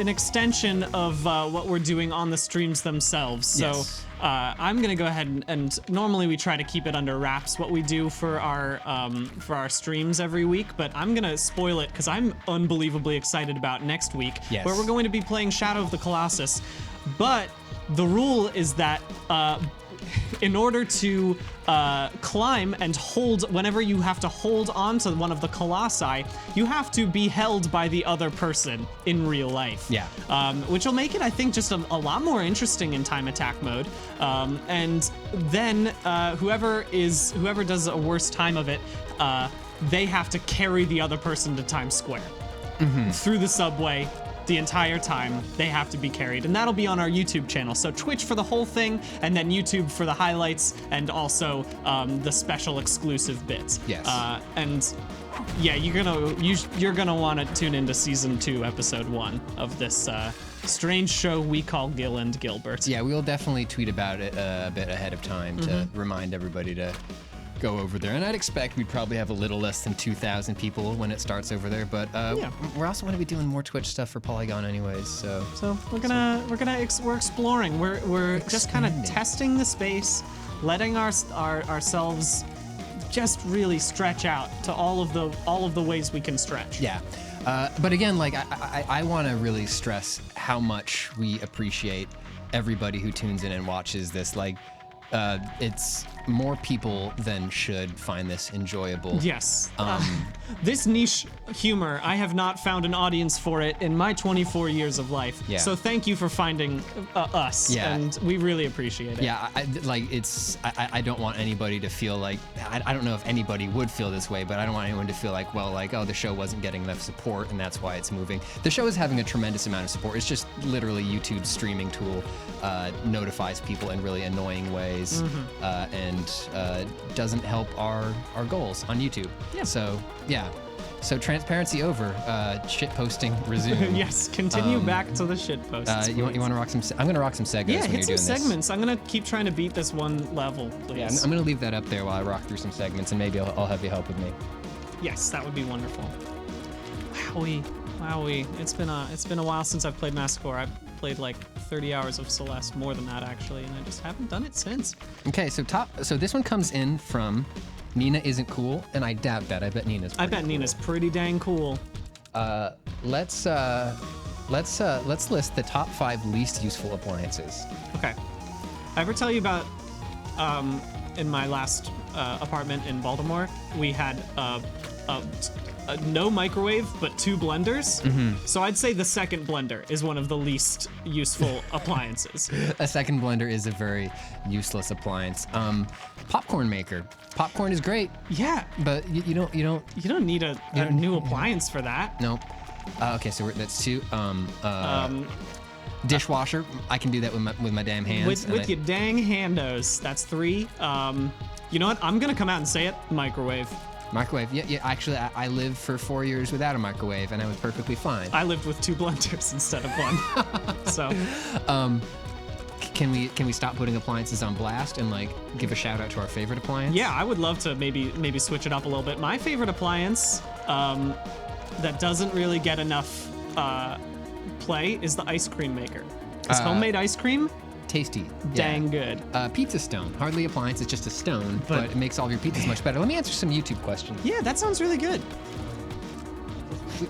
extension of what we're doing on the streams themselves. So Yes. I'm gonna go ahead and normally we try to keep it under wraps what we do for our streams every week, but I'm gonna spoil it because I'm unbelievably excited about next week, Yes. where we're going to be playing Shadow of the Colossus. But the rule is that in order to climb and hold, whenever you have to hold on to one of the colossi, you have to be held by the other person in real life. Yeah. Which will make it, I think, just a lot more interesting in time attack mode. And then whoever does a worse time of it, they have to carry the other person to Times Square through the subway the entire time. They have to be carried, and that'll be on our YouTube channel. So Twitch for the whole thing, and then YouTube for the highlights, and also the special exclusive bits. Yes. And yeah, you're gonna want to tune into season 2, episode 1 of this strange show we call Gill and Gilbert. Yeah, we'll definitely tweet about it a bit ahead of time to remind everybody to go over there. And I'd expect we'd probably have a little less than 2,000 people when it starts over there. But we're also going to be doing more Twitch stuff for Polygon anyways. So we're exploring. We're just kind of testing the space, letting ourselves just really stretch out to all of the ways we can stretch. yeah. But again, like I want to really stress how much we appreciate everybody who tunes in and watches this. Like, it's more people than should find this enjoyable. Yes. This niche humor, I have not found an audience for it in my 24 years of life. Yeah. So thank you for finding us, Yeah. and we really appreciate it. Yeah, I don't want anybody to feel like, I don't know if anybody would feel this way, but I don't want anyone to feel like, well, like, oh, the show wasn't getting enough support and that's why it's moving. The show is having a tremendous amount of support. It's just literally YouTube's streaming tool notifies people in really annoying ways and doesn't help our goals on YouTube. Yeah. So, yeah. So transparency over, shit posting resume. Yes, continue back to the shit posts. You want to rock some? I'm gonna rock some segments. Yeah, when hit you're some doing segments. I'm gonna keep trying to beat this one level, please. This. Yeah, I'm gonna leave that up there while I rock through some segments, and maybe I'll have you help with me. Yes, that would be wonderful. Wowie. It's been a while since I've played Massacre. I've played like 30 hours of Celeste, more than that actually, and I just haven't done it since. Okay, so this one comes in from Nina Isn't Cool, and I doubt that. I bet Nina's. I bet Nina's pretty dang cool. Let's list the top 5 least useful appliances. Okay. I ever tell you about in my last apartment in Baltimore, we had no microwave but 2 blenders. So I'd say the second blender is one of the least useful appliances. A second blender is a very useless appliance. Popcorn maker. Popcorn is great, Yeah, but you don't. you don't need a new appliance for that. Nope. Okay, so that's 2. Dishwasher. I can do that with my damn hands. With your dang handos. That's 3. You know what? I'm gonna come out and say it. Microwave. Microwave. Yeah. Actually, I lived for 4 years without a microwave, and I was perfectly fine. I lived with 2 blenders instead of 1. So. Can we stop putting appliances on blast and like give a shout out to our favorite appliance? Yeah, I would love to maybe switch it up a little bit. My favorite appliance that doesn't really get enough play is the ice cream maker. Is homemade ice cream Tasty. dang good. Pizza stone. Hardly appliance. It's just a stone, but it makes all of your pizzas much better. Let me answer some YouTube questions. Yeah, that sounds really good.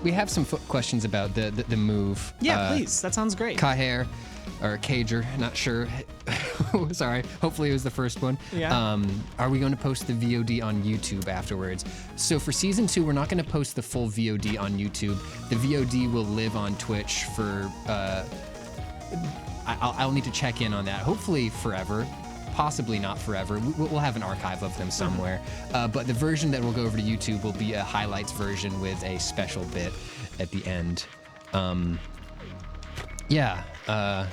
We have some questions about the move. Yeah, please. That sounds great. Kaher, or Cager, not sure. Sorry. Hopefully it was the first one. Yeah. Are we going to post the VOD on YouTube afterwards? So for season 2, we're not going to post the full VOD on YouTube. The VOD will live on Twitch for. I'll need to check in on that. Hopefully forever. Possibly not forever. We'll have an archive of them somewhere. But the version that will go over to YouTube will be a highlights version with a special bit at the end. Yeah. Let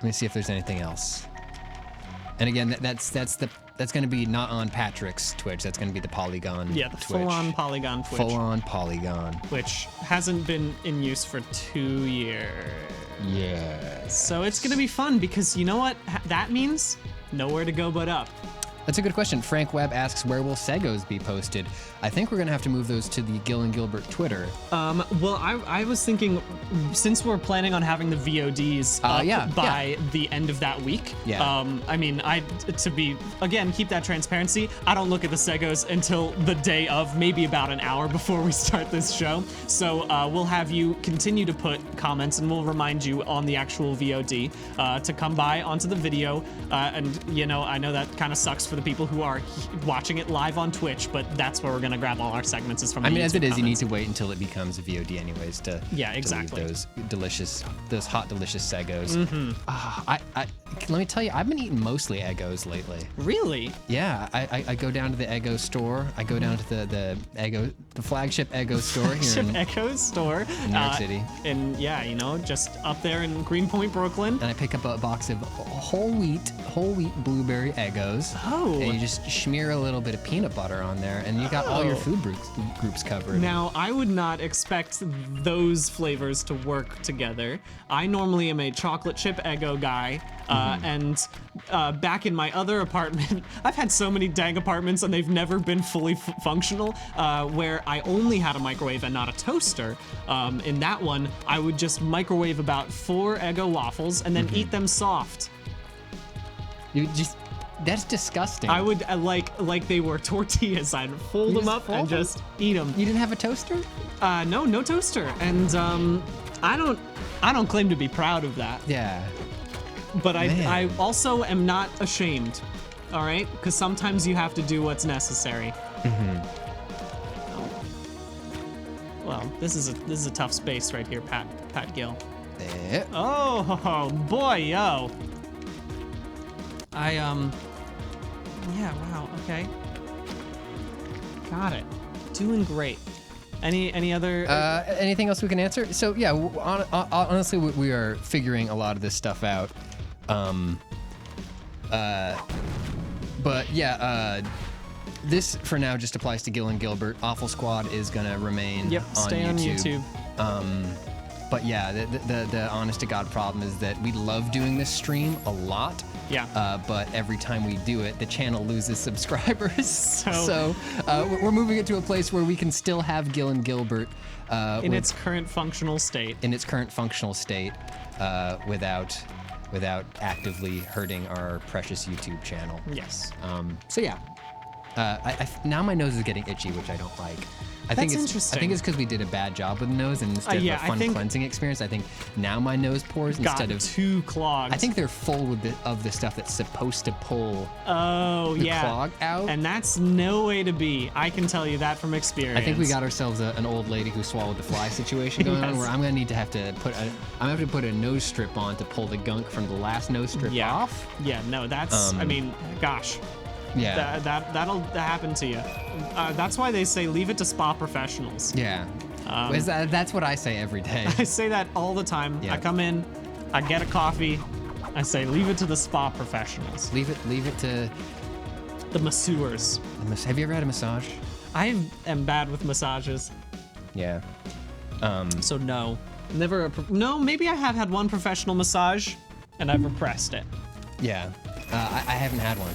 me see if there's anything else. And again, that's going to be not on Patrick's Twitch. That's going to be the Polygon. Yeah, the Twitch. full-on Polygon Twitch. Full-on Polygon. Which hasn't been in use for 2 years. Yeah. So it's gonna be fun because you know what that means? Nowhere to go but up. That's a good question. Frank Webb asks, where will Segos be posted? I think we're going to have to move those to the Gill and Gilbert Twitter. Well, I was thinking, since we're planning on having the VODs up by the end of that week, I mean, keep that transparency. I don't look at the Segos until the day of, maybe about an hour before we start this show. So we'll have you continue to put comments, and we'll remind you on the actual VOD to come by onto the video. And, you know, I know that kind of sucks for the people who are watching it live on Twitch, but that's where we're gonna grab all our segments is from. I the mean, as YouTube it is, you need comments. to wait until it becomes a VOD anyways to Yeah, to exactly. leave those hot, delicious Seggos. Let me tell you, I've been eating mostly Eggos lately. Really? Yeah, I go down to the Eggo store. I go down to the flagship Eggo store here in Echo store New York City. and yeah, you know, just up there in Greenpoint, Brooklyn. and I pick up a box of whole wheat blueberry Eggos. Oh. And you just smear a little bit of peanut butter on there, and you got all your food groups covered. Now, I would not expect those flavors to work together. I normally am a chocolate chip Eggo guy, and back in my other apartment, I've had so many dang apartments and they've never been fully functional, where I only had a microwave and not a toaster. In that one, I would just microwave about 4 Eggo waffles and then eat them soft. That's disgusting. I would like they were tortillas. I'd fold them just up fold and them? just eat them. You didn't have a toaster? No toaster, and I don't claim to be proud of that, Yeah. but I Man. also am not ashamed. All right, because sometimes you have to do what's necessary. Well, this is a tough space right here, Pat Gill. Eh. Oh boy, yo. Yeah, wow, okay. Got it. Doing great. Any other? Anything else we can answer? So yeah, honestly, we are figuring a lot of this stuff out. But yeah, this for now just applies to Gill and Gilbert. Awful Squad is gonna remain Yep, on stay on YouTube. But yeah, the honest to God problem is that we love doing this stream a lot. Yeah. But every time we do it, the channel loses subscribers. So- We're moving it to a place where we can still have Gill and Gilbert in its current functional state. without actively hurting our precious YouTube channel. Yes. So yeah, now my nose is getting itchy, which I don't like. I think That's it's interesting. I think it's because we did a bad job with the nose, and instead yeah, of I a fun think- cleansing experience, I think now my nose pores Got instead of. too clogged. I think they're full of the stuff that's supposed to pull Oh the yeah. clog out. And that's no way to be. I can tell you that from experience. I think we got ourselves an old lady who swallowed the fly situation going on, Yes. where I'm gonna have to put a nose strip on to pull the gunk from the last nose strip Yeah. off. Yeah. No, that's. I mean, gosh. Yeah. That'll happen to you. That's why they say leave it to spa professionals. Yeah. That's what I say every day. I say that all the time. Yeah. I come in, I get a coffee, I say leave it to the spa professionals, Leave it to. the masseurs. Have you ever had a massage? I am bad with massages, Yeah. so no, never. No, maybe I have had one professional massage, and I've repressed it. Yeah. I haven't had one.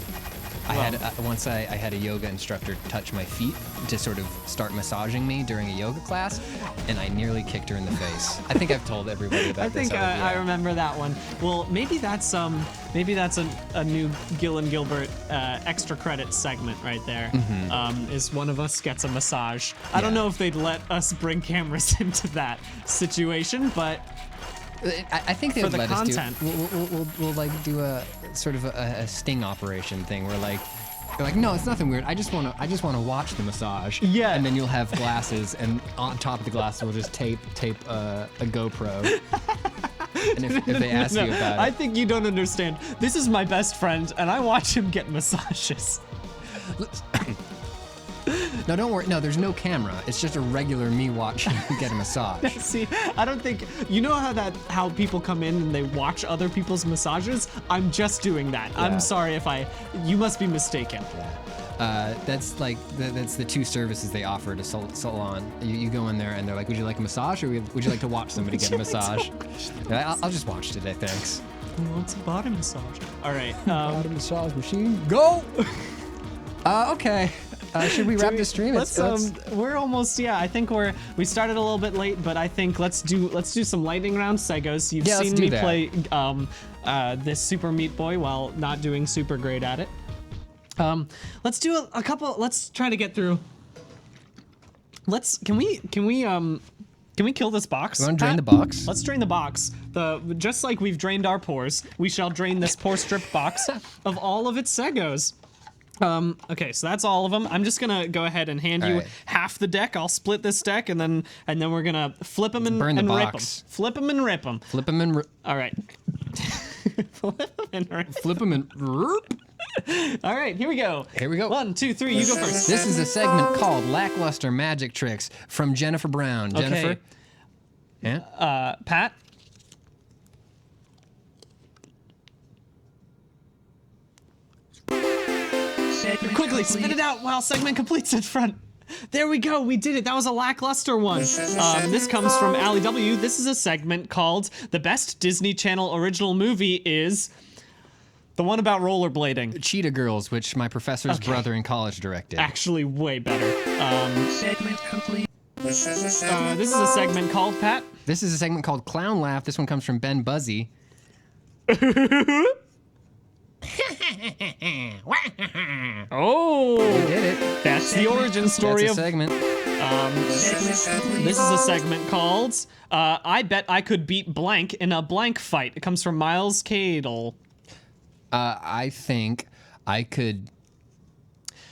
Once I had a yoga instructor touch my feet to sort of start massaging me during a yoga class, and I nearly kicked her in the face. I think I've told everybody about I think this. I remember that one. Well, maybe that's a new Gill and Gilbert extra credit segment right there. Is one of us gets a massage. I don't Yeah. know if they'd let us bring cameras into that situation, but I think they for would the let content. us do. We'll like do a sort of a sting operation thing where like. They're like, no, it's nothing weird. I just want to watch the massage. Yeah. And then you'll have glasses, and on top of the glasses, we'll just tape a GoPro. And if they ask you about I it, think you don't understand. This is my best friend, and I watch him get massages. no, don't worry. No, there's no camera. It's just a regular me watching you get a massage. See, I don't think you know how people come in and they watch other people's massages. I'm just doing that. Yeah. I'm sorry if you must be mistaken. That's the two services they offer at a salon. You go in there and they're like, would you like a massage or would you like to watch somebody get a massage? I'll just watch today, thanks. Who wants a body massage? All right. Bottom massage machine, go! Okay. Should we wrap the stream? We're almost. Yeah, I think we started a little bit late, but I think let's do some lightning round Segos. You've Yeah, let's seen do me that. play this Super Meat Boy while not doing super great at it. Let's do a couple. Let's try to get through. Can we kill this box? You wanna drain Pat? the box? Let's drain the box. Just like we've drained our pores, we shall drain this pore strip box of all of its Segos. Okay, so that's all of them. I'm just gonna go ahead and hand All you right. half the deck. I'll split this deck, and then we're gonna flip them and, Burn the and rip them. box. Flip them and rip them. Flip them and All right. Flip them and rip. flip them and. All right, here we go. Here we go. 1, 2, 3. You go first. This is a segment called Lackluster Magic Tricks from Jennifer Brown. Okay. Jennifer? Yeah? Pat. Quickly, spit it out while segment completes in front. There we go. We did it. That was a lackluster one. This comes from Allie W. This is a segment called "The Best Disney Channel Original Movie Is." The one about rollerblading. Cheetah Girls, which my professor's brother in college directed. Actually, way better. Segment complete. This is a segment called Pat. This is a segment called Clown Laugh. This one comes from Ben Buzzy. Oh, We did it. that's the origin story That's a of. segment. This is a segment called "I Bet I Could Beat Blank in a Blank Fight." It comes from Miles Cadle. I think I could.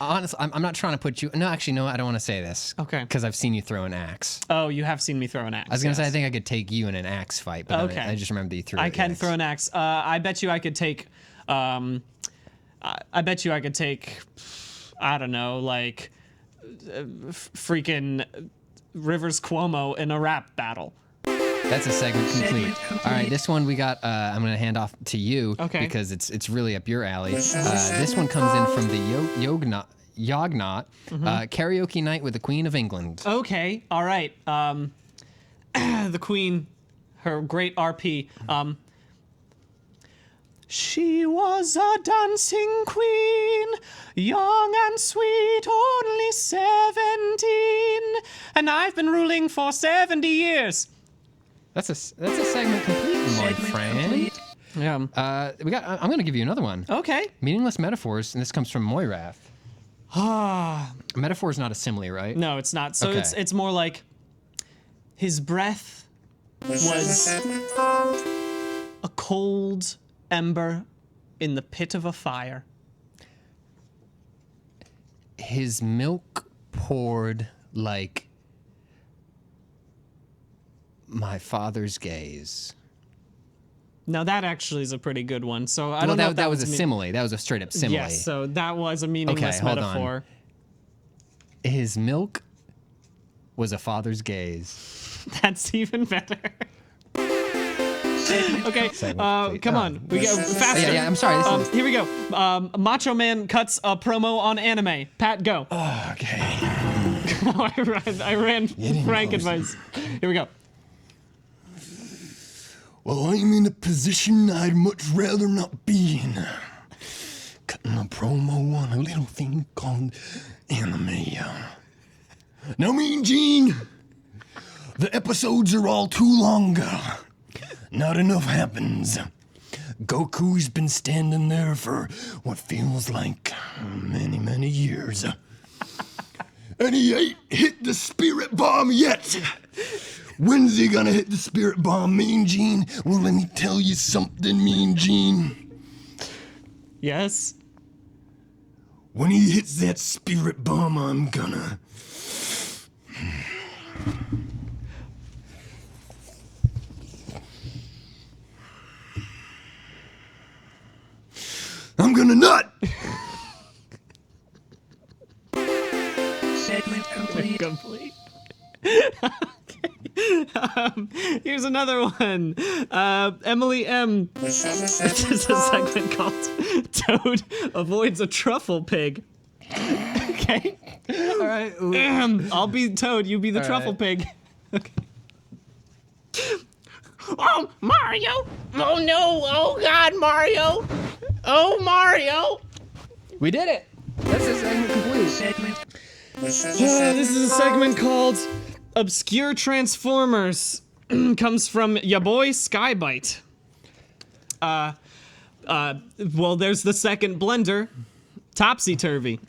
Honestly, I'm not trying to put you. No, actually, no, I don't want to say this. Okay. Because I've seen you throw an axe. Oh, you have seen me throw an axe. I was gonna say I yes. think I could take you in an axe fight, but then Okay. I just remembered that you threw. I the can axe. throw an axe. I bet you I could take. I bet you I could take. I don't know, like freaking Rivers Cuomo in a rap battle. That's a segment complete. All right, this one we got. I'm gonna hand off to you. Okay. Because it's really up your alley. This one comes in from the Yognot karaoke night with the Queen of England. Okay, all right. The Queen, her great RP. She was a dancing queen, young and sweet, only 17, and I've been ruling for 70 years. That's a segment complete, my friend. Yeah. I'm gonna give you another one. Okay. Meaningless metaphors, and this comes from Moirath. A metaphor is not a simile, right? No, it's not. So Okay. it's more like his breath was a cold ember in the pit of a fire. His milk poured like my father's gaze. Now that actually is a pretty good one. So I don't know Well, if that was a me- simile. That was a straight up simile. Yes, so that was a meaningless Okay, hold on. metaphor. His milk was a father's gaze. That's even better. Okay, complete. come on. We go faster. Yeah, I'm sorry. This is... Here we go. Macho Man cuts a promo on anime. Pat, go. Okay. I ran Frank closer. advice. Here we go. Well, I'm in a position I'd much rather not be in. Cutting a promo on a little thing called anime. Now, Mean Gene, the episodes are all too long. Not enough happens. Goku's been standing there for what feels like many, many years. And he ain't hit the spirit bomb yet. When's he gonna hit the spirit bomb, Mean Gene? Well, let me tell you something, Mean Gene. Yes. When he hits that spirit bomb, I'm gonna... I'm gonna nut! Segment complete. Here's another one. Emily M. This is a segment called Toad Avoids a Truffle Pig. Okay. All right. I'll be Toad, you be the truffle right. pig. Okay. Oh, Mario! Oh no! Oh God, Mario! Oh, Mario! We did it. That's a segment complete. This is a segment called Obscure Transformers. Comes from ya boy Skybite. Well, there's the second blender, Topsy Turvy.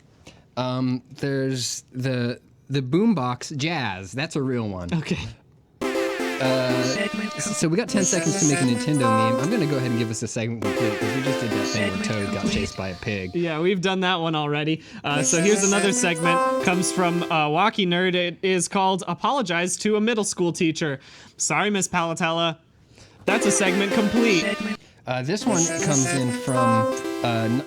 There's the boombox jazz. That's a real one. Okay. So we got 10 seconds to make a Nintendo meme. I'm gonna go ahead and give us a segment complete because we just did that thing where Toad got chased by a pig. Yeah, we've done that one already. So here's another segment. Comes from Walkie Nerd. It is called "Apologize to a Middle School Teacher." Sorry, Miss Palatella. That's a segment complete. This one comes in from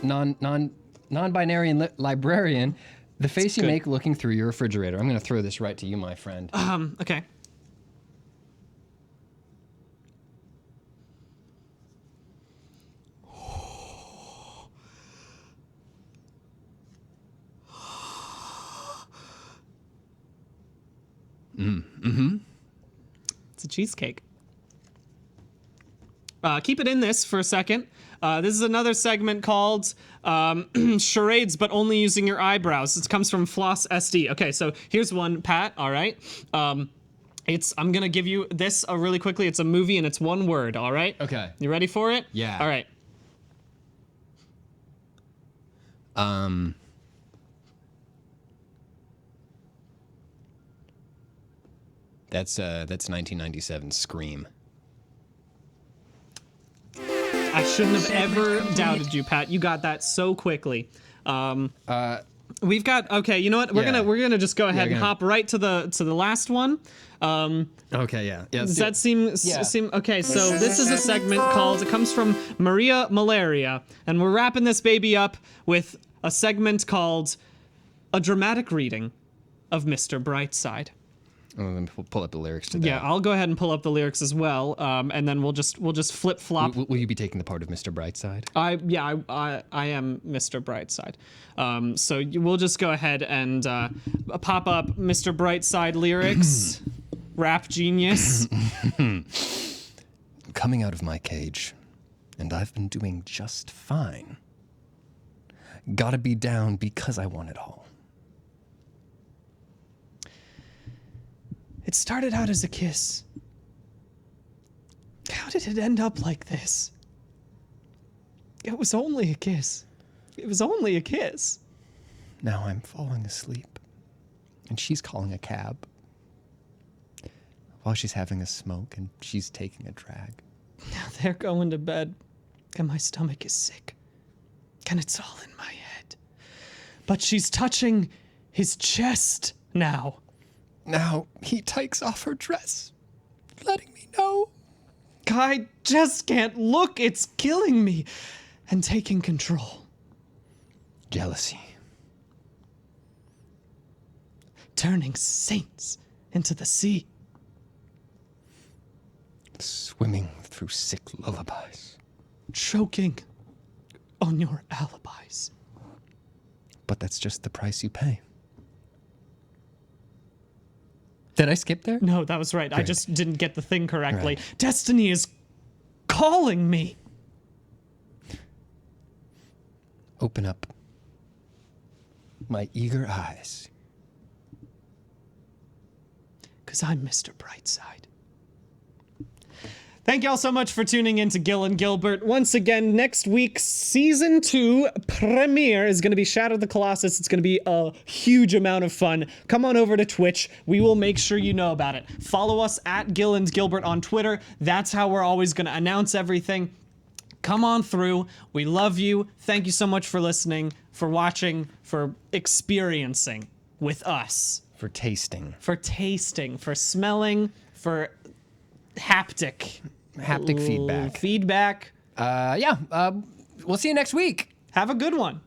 non-binary librarian. The face you good. make looking through your refrigerator. I'm gonna throw this right to you, my friend. Okay. It's a cheesecake. Keep it in this for a second. This is another segment called Charades, but only using your eyebrows. This comes from Floss SD. Okay, so here's one, Pat. All right. I'm gonna give you this really quickly. It's a movie and it's one word. All right. Okay. You ready for it? Yeah. All right. That's 1997 Scream. I shouldn't have ever doubted you, Pat. You got that so quickly. We've got okay. You know what? We're gonna just go ahead and hop right to the last one. Okay, yeah. Does that seem okay? So this is a segment called. It comes from Maria Malaria, and we're wrapping this baby up with a segment called a dramatic reading of Mr. Brightside. Oh, let me pull up the lyrics to that. Yeah, I'll go ahead and pull up the lyrics as well, and then we'll just flip flop. Will you be taking the part of Mr. Brightside? I am Mr. Brightside. So we'll just go ahead and pop up Mr. Brightside lyrics. Rap genius. Coming out of my cage, and I've been doing just fine. Gotta be down because I want it all. It started out as a kiss. How did it end up like this? It was only a kiss. It was only a kiss. Now I'm falling asleep, and she's calling a cab. While she's having a smoke and she's taking a drag. Now they're going to bed, and my stomach is sick. And it's all in my head. But she's touching his chest now. Now he takes off her dress, letting me know. I just can't look. It's killing me. And taking control. Jealousy. Turning saints into the sea. Swimming through sick lullabies. Choking on your alibis. But that's just the price you pay. Did I skip there? No, that was right. I Great. just didn't get the thing correctly. Right. Destiny is calling me. Open up my eager eyes. 'Cause I'm Mr. Brightside. Thank y'all so much for tuning in to Gill and Gilbert. Once again, next week's Season 2 premiere is going to be Shadow the Colossus. It's going to be a huge amount of fun. Come on over to Twitch. We will make sure you know about it. Follow us at Gill and Gilbert on Twitter. That's how we're always going to announce everything. Come on through. We love you. Thank you so much for listening, for watching, for experiencing with us. For tasting. For tasting, for smelling, for haptic Haptic feedback. feedback. We'll see you next week. Have a good one.